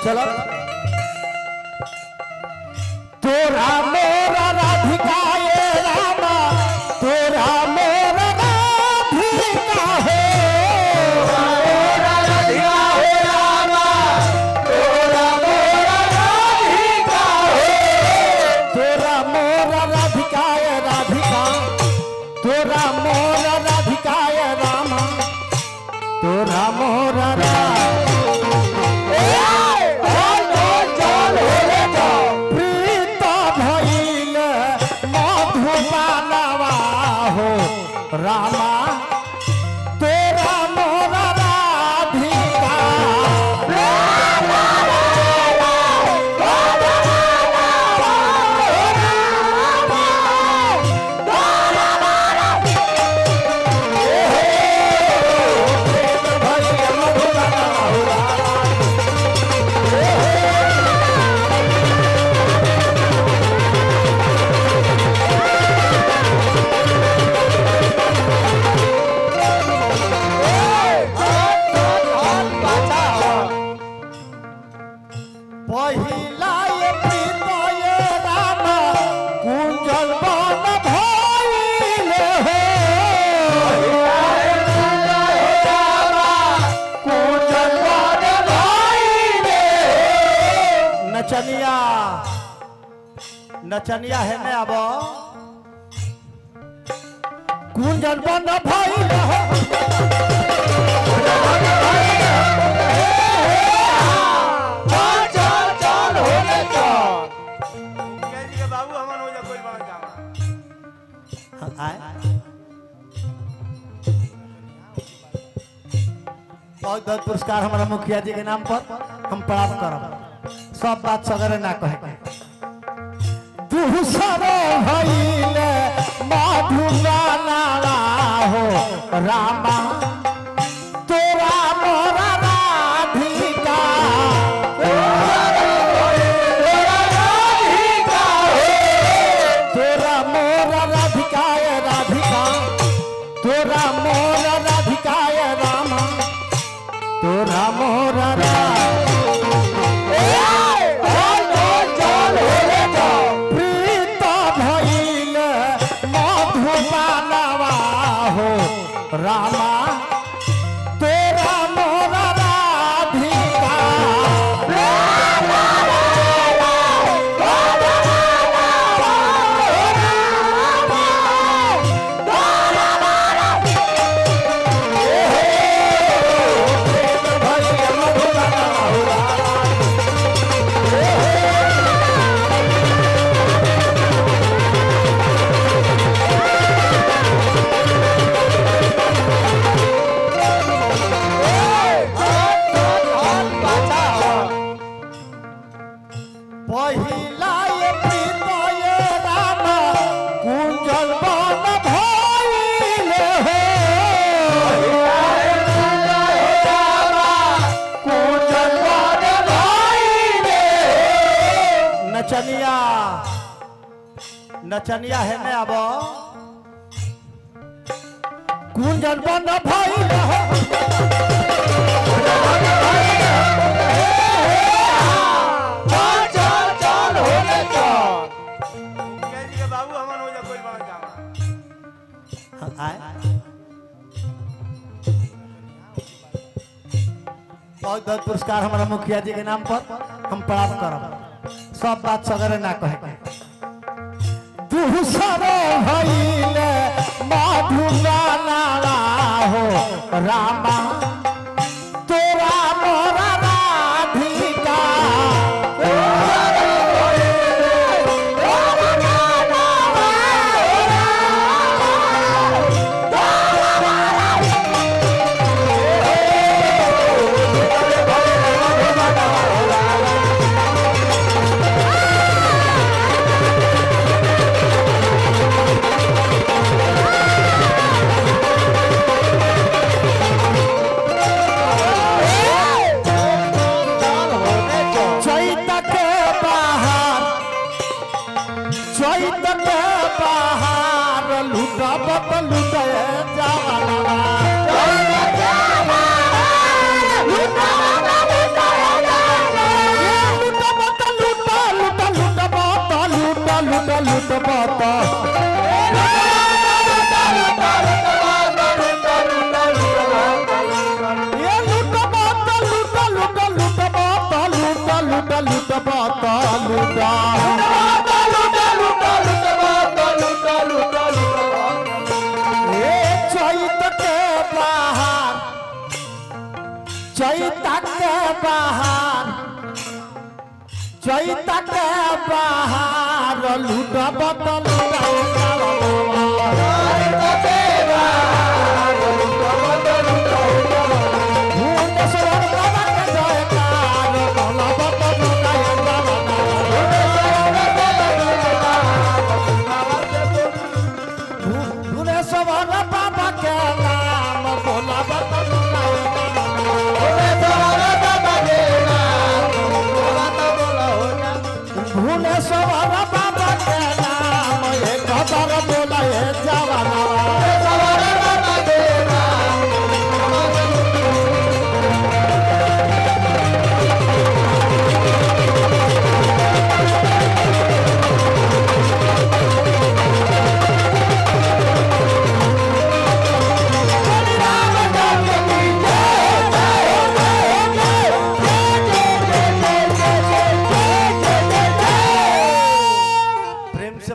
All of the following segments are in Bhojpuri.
चलो तोरा मोरा राधिका ये रामा तोरा मोरा राधिका हो राधिका हो रामा तोरा मोरा राधिका हो तोरा मोरा राधिका ये राधिका तोरा मोरा राधिका ये रामा तोरा मोरा रामा तेरा मोरा राधिका पहिला ये प्रीत ये रामा कुंजल बन भइले हो कुंजल बन भइले नचनिया नचनिया है ने अब कुंजल बन भइले हो बहुत बहुत पुरस्कार हमारा मुखिया जी के नाम पर हम प्राप्त करब सब बात सगरे ना कहे दूसरे भइले मधुबाला हो रामा तोरा मोरा राधिका तोरा मोरा राधिका ये राधिका तोरा मोरा राधिका ये रामा तोरा मोरा प्रीत भइल मधुबाला हो रामा तोरा मोरा राधिका पहिला ये प्रीत ये रामा कुंजल बन भइले हो कुंजल बन भइले नचनिया नचनिया है ने अब कुंजल बन भइले हो बहुत बहुत पुरस्कार हमारा मुखिया जी के नाम पर हम प्राप्त करब सब बात सगरे ना कहे दूसरे भइले मधुबाला हो रामा तोरा मोरा राधिका लूटबा तो लूटा ए चैत के बाहर चैत के बाहर चैत के बाहर लूटबा तो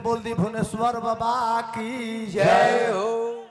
बोल दी भुवनेश्वर बाबा की जय हो।